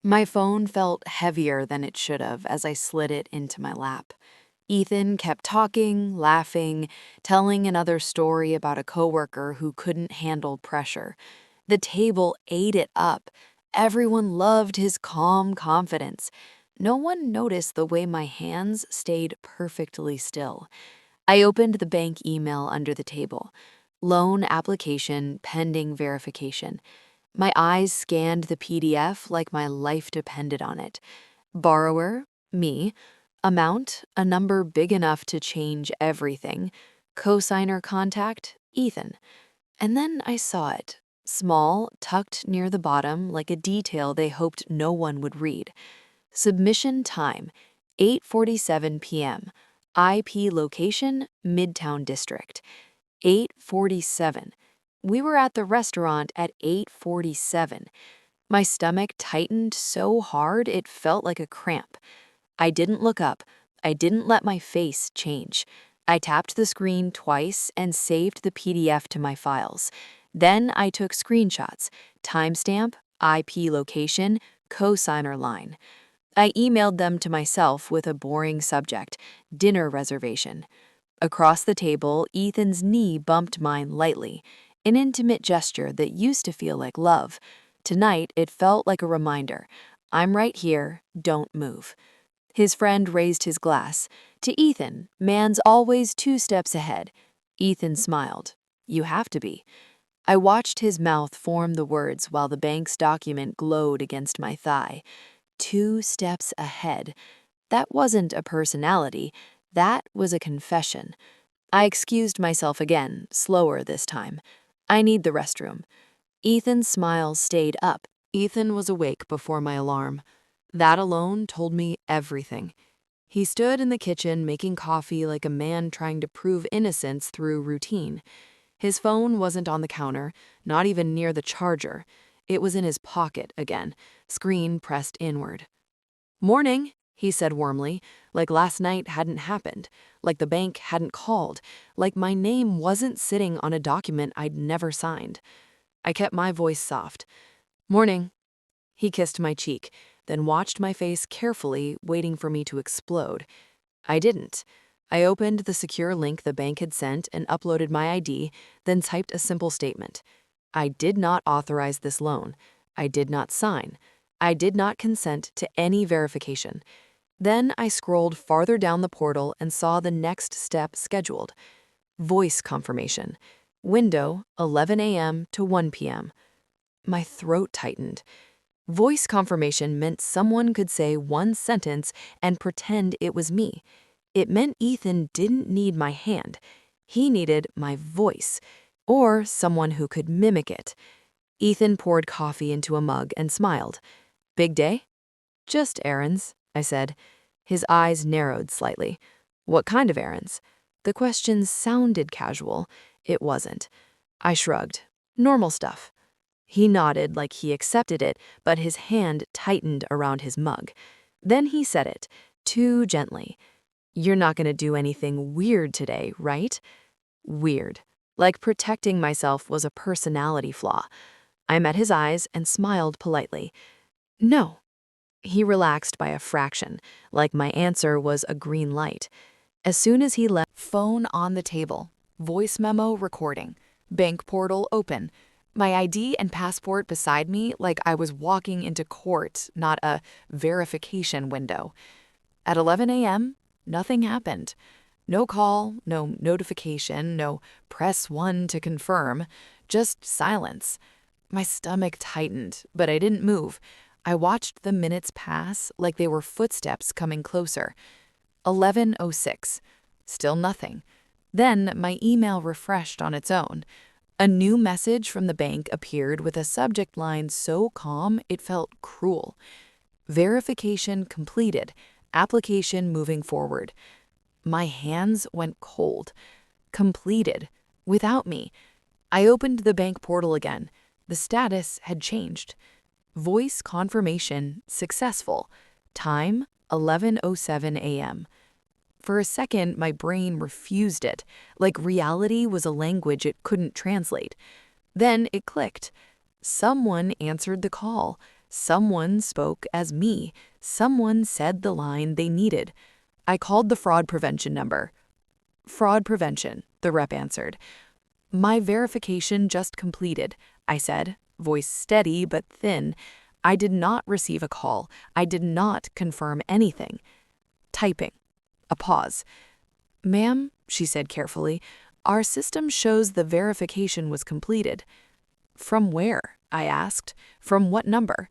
My phone felt heavier than it should have as I slid it into my lap. Ethan kept talking, laughing, telling another story about a coworker who couldn't handle pressure. The table ate it up. Everyone loved his calm confidence. No one noticed the way my hands stayed perfectly still. I opened the bank email under the table. Loan application pending verification. My eyes scanned the PDF like my life depended on it. Borrower, me. Amount, a number big enough to change everything. Cosigner contact, Ethan. And then I saw it. Small, tucked near the bottom like a detail they hoped no one would read. Submission time, 8:47 p.m. IP location, Midtown District. 8:47. We were at the restaurant at 8:47. My stomach tightened so hard it felt like a cramp. I didn't look up. I didn't let my face change. I tapped the screen twice and saved the PDF to my files. Then I took screenshots, timestamp, IP location, cosigner line. I emailed them to myself with a boring subject, dinner reservation. Across the table, Ethan's knee bumped mine lightly, an intimate gesture that used to feel like love. Tonight, it felt like a reminder. I'm right here, don't move. His friend raised his glass. To Ethan, man's always 2 steps ahead. Ethan smiled. You have to be. I watched his mouth form the words while the bank's document glowed against my thigh. 2 steps ahead. That wasn't a personality. That was a confession. I excused myself again, slower this time. I need the restroom. Ethan's smile stayed up. Ethan was awake before my alarm. That alone told me everything. He stood in the kitchen making coffee like a man trying to prove innocence through routine. His phone wasn't on the counter, not even near the charger. It was in his pocket again, screen pressed inward. Morning, he said warmly, like last night hadn't happened, like the bank hadn't called, like my name wasn't sitting on a document I'd never signed. I kept my voice soft. Morning. He kissed my cheek, then watched my face carefully, waiting for me to explode. I didn't. I opened the secure link the bank had sent and uploaded my ID, then typed a simple statement. I did not authorize this loan. I did not sign. I did not consent to any verification. Then I scrolled farther down the portal and saw the next step scheduled. Voice confirmation. Window, 11 a.m. to 1 p.m. My throat tightened. Voice confirmation meant someone could say one sentence and pretend it was me. It meant Ethan didn't need my hand. He needed my voice, or someone who could mimic it. Ethan poured coffee into a mug and smiled. Big day? Just errands, I said. His eyes narrowed slightly. What kind of errands? The question sounded casual. It wasn't. I shrugged. Normal stuff. He nodded like he accepted it, but his hand tightened around his mug. Then he said it, too gently. You're not going to do anything weird today, right? Weird. Like protecting myself was a personality flaw. I met his eyes and smiled politely. No. He relaxed by a fraction, like my answer was a green light. As soon as he left, phone on the table, voice memo recording, bank portal open, my ID and passport beside me like I was walking into court, not a verification window. At 11 a.m., nothing happened. No call, no notification, no press 1 to confirm, just silence. My stomach tightened, but I didn't move. I watched the minutes pass like they were footsteps coming closer. 11:06. Still nothing. Then my email refreshed on its own. A new message from the bank appeared with a subject line so calm it felt cruel. Verification completed. Application moving forward. My hands went cold. Completed. Without me. I opened the bank portal again. The status had changed. Voice confirmation successful. Time 11:07 a.m. For a second, my brain refused it, like reality was a language it couldn't translate. Then it clicked. Someone answered the call. Someone spoke as me. Someone said the line they needed. I called the fraud prevention number. Fraud prevention, the rep answered. My verification just completed, I said, voice steady but thin. I did not receive a call. I did not confirm anything. Typing. A pause. Ma'am, she said carefully, our system shows the verification was completed. From where? I asked. From what number?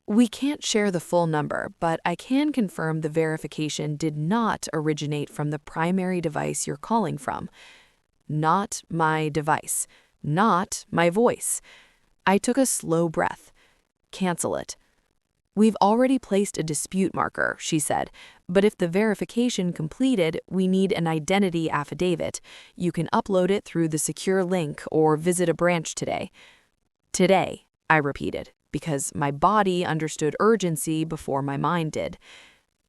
We can't share the full number, but I can confirm the verification did not originate from the primary device you're calling from. Not my device. Not my voice. I took a slow breath. Cancel it. We've already placed a dispute marker, she said, but if the verification completed, we need an identity affidavit. You can upload it through the secure link or visit a branch today. Today, I repeated, because my body understood urgency before my mind did.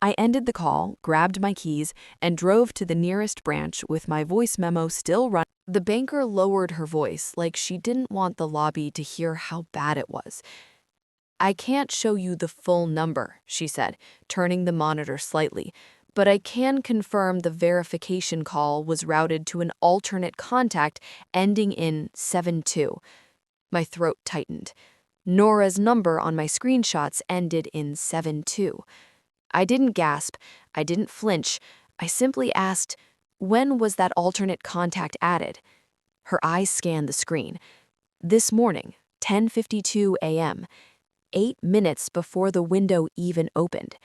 I ended the call, grabbed my keys, and drove to the nearest branch with my voice memo still running. The banker lowered her voice like she didn't want the lobby to hear how bad it was. I can't show you the full number, she said, turning the monitor slightly, but I can confirm the verification call was routed to an alternate contact ending in 72. My throat tightened. Nora's number on my screenshots ended in 72. I didn't gasp. I didn't flinch. I simply asked, when was that alternate contact added? Her eyes scanned the screen. This morning, 10:52 a.m., 8 minutes before the window even opened.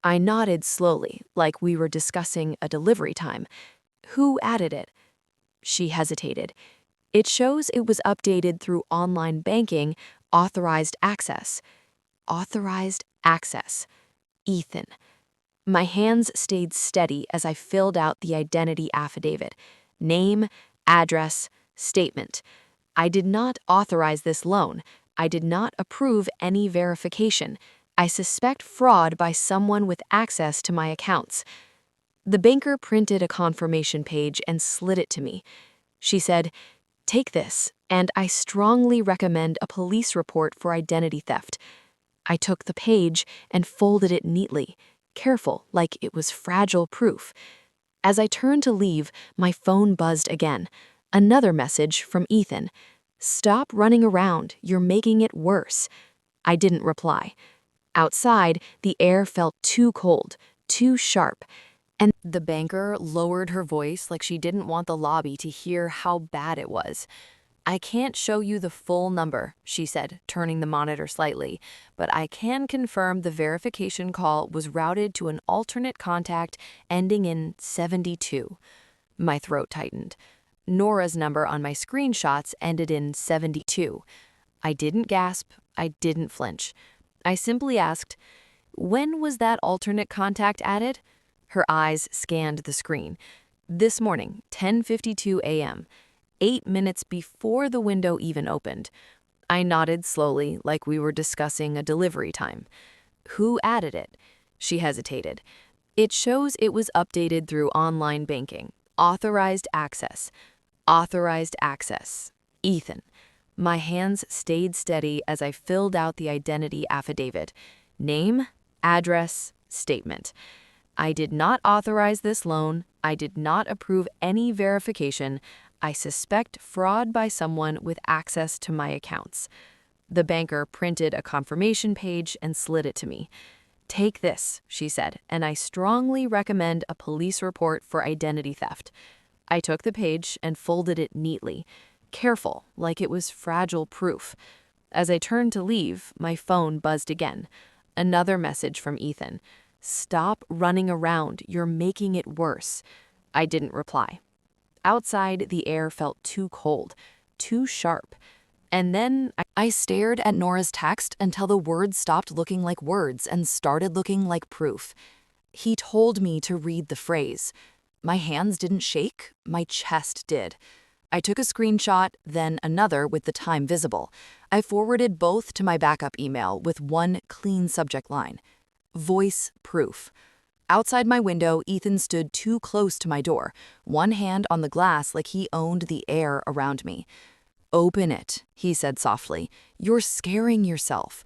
I nodded slowly, like we were discussing a delivery time. Who added it? She hesitated. It shows it was updated through online banking, authorized access. Authorized access. Ethan. My hands stayed steady as I filled out the identity affidavit. Name, address, statement. I did not authorize this loan. I did not approve any verification. I suspect fraud by someone with access to my accounts. The banker printed a confirmation page and slid it to me. She said, "Take this, and I strongly recommend a police report for identity theft." I took the page and folded it neatly, careful like it was fragile proof. As I turned to leave, my phone buzzed again. Another message from Ethan. "Stop running around, you're making it worse." I didn't reply. Outside, the air felt too cold, too sharp, and the banker lowered her voice like she didn't want the lobby to hear how bad it was. I can't show you the full number, she said, turning the monitor slightly, but I can confirm the verification call was routed to an alternate contact ending in 72. My throat tightened. Nora's number on my screenshots ended in 72. I didn't gasp. I didn't flinch. I simply asked, when was that alternate contact added? Her eyes scanned the screen. This morning, 10:52 a.m., 8 minutes before the window even opened. I nodded slowly, like we were discussing a delivery time. Who added it? She hesitated. It shows it was updated through online banking. Authorized access. Authorized access. Ethan. My hands stayed steady as I filled out the identity affidavit. Name, address, statement. I did not authorize this loan. I did not approve any verification. I suspect fraud by someone with access to my accounts. The banker printed a confirmation page and slid it to me. Take this, she said, and I strongly recommend a police report for identity theft. I took the page and folded it neatly, careful, like it was fragile proof. As I turned to leave, my phone buzzed again. Another message from Ethan. Stop running around, you're making it worse. I didn't reply. Outside, the air felt too cold, too sharp. And then I stared at Nora's text until the words stopped looking like words and started looking like proof. He told me to read the phrase. My hands didn't shake, my chest did. I took a screenshot, then another with the time visible. I forwarded both to my backup email with one clean subject line. Voice proof. Outside my window, Ethan stood too close to my door, one hand on the glass like he owned the air around me. Open it, he said softly. You're scaring yourself.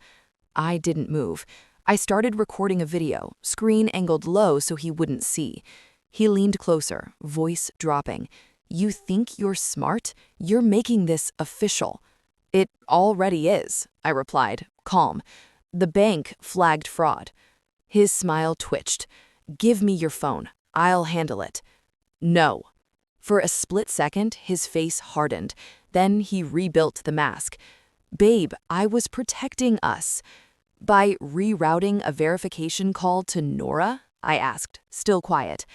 I didn't move. I started recording a video, screen angled low so he wouldn't see. He leaned closer, voice dropping. "You think you're smart? You're making this official." "It already is," I replied, calm. "The bank flagged fraud." His smile twitched. "Give me your phone. I'll handle it." "No." For a split second, his face hardened. Then he rebuilt the mask. "Babe, I was protecting us." "By rerouting a verification call to Nora?" I asked, still quiet.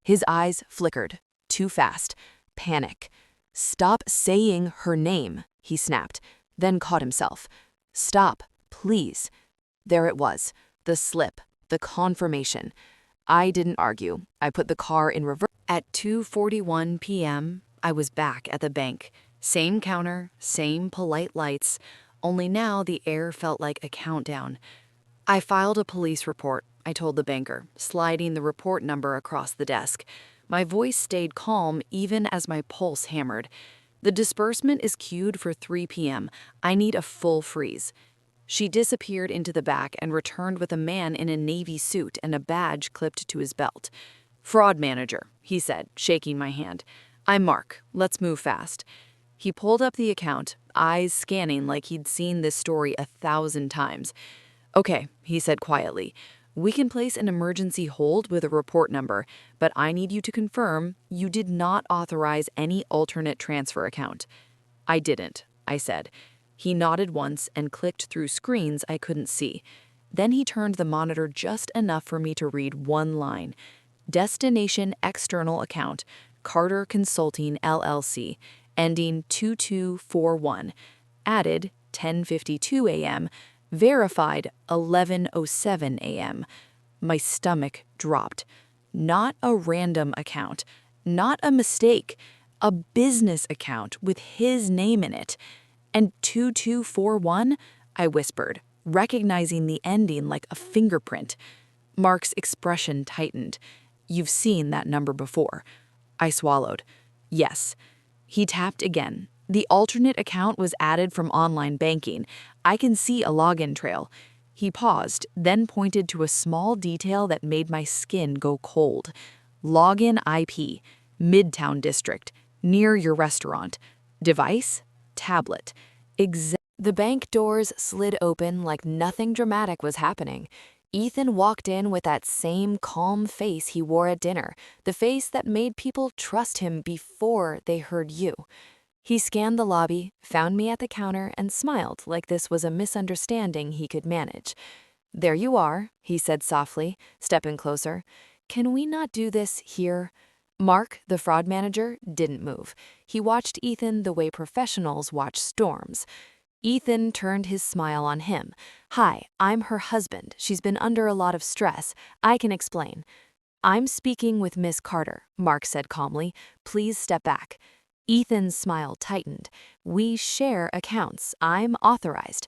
His eyes flickered. Too fast. Panic. "Stop saying her name," he snapped, then caught himself. "Stop, please." There it was, the slip, the confirmation. I didn't argue. I put the car in reverse. At 2:41 p.m., I was back at the bank. Same counter, same polite lights, only now the air felt like a countdown. "I filed a police report," I told the banker, sliding the report number across the desk. My voice stayed calm even as my pulse hammered. "The disbursement is queued for 3 p.m. I need a full freeze." She disappeared into the back and returned with a man in a navy suit and a badge clipped to his belt. "Fraud manager," he said, shaking my hand. "I'm Mark. Let's move fast." He pulled up the account, eyes scanning like he'd seen this story 1,000 times. "Okay," he said quietly. "We can place an emergency hold with a report number, but I need you to confirm you did not authorize any alternate transfer account." "I didn't," I said. He nodded once and clicked through screens I couldn't see. Then he turned the monitor just enough for me to read one line. "Destination external account, Carter Consulting LLC, ending 2241, added 10:52 a.m., verified 11:07 a.m. My stomach dropped. Not a random account, not a mistake, a business account with his name in it. "And 2241? I whispered, recognizing the ending like a fingerprint. Mark's expression tightened. "You've seen that number before." I swallowed. "Yes." He tapped again. The alternate account was added from online banking. I can see a login trail. He paused, then pointed to a small detail that made my skin go cold. "Login IP, Midtown District, near your restaurant. Device? Tablet." The bank doors slid open like nothing dramatic was happening. Ethan walked in with that same calm face he wore at dinner, the face that made people trust him before they heard you. He scanned the lobby, found me at the counter, and smiled like this was a misunderstanding he could manage. "There you are," he said softly, stepping closer. "Can we not do this here?" Mark, the fraud manager, didn't move. He watched Ethan the way professionals watch storms. Ethan turned his smile on him. "Hi, I'm her husband. She's been under a lot of stress. I can explain." "I'm speaking with Miss Carter," Mark said calmly. "Please step back." Ethan's smile tightened. "We share accounts. I'm authorized."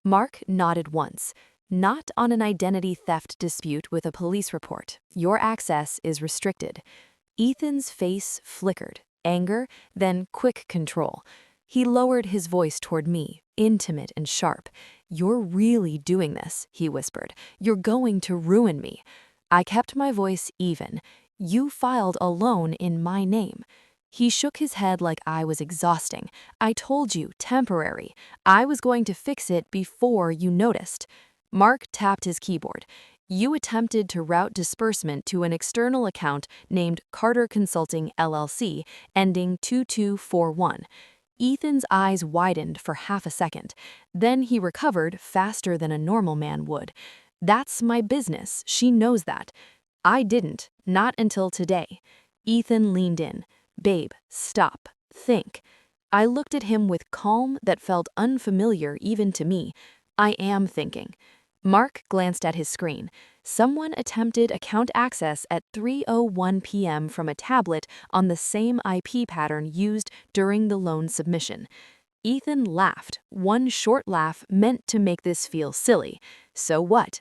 Mark nodded once. "Not on an identity theft dispute with a police report. Your access is restricted." Ethan's face flickered, anger, then quick control. He lowered his voice toward me, intimate and sharp. "You're really doing this," he whispered. "You're going to ruin me." I kept my voice even. "You filed a loan in my name." He shook his head like I was exhausting. "I told you, temporary. I was going to fix it before you noticed." Mark tapped his keyboard. "You attempted to route disbursement to an external account named Carter Consulting LLC, ending 2241. Ethan's eyes widened for half a second. Then he recovered faster than a normal man would. "That's my business. She knows that." I didn't, not until today. Ethan leaned in. "Babe, stop. Think." I looked at him with calm that felt unfamiliar even to me. "I am thinking." Mark glanced at his screen. Someone attempted account access at 3:01 p.m. from a tablet on the same IP pattern used during the loan submission. Ethan laughed, one short laugh meant to make this feel silly. "So what?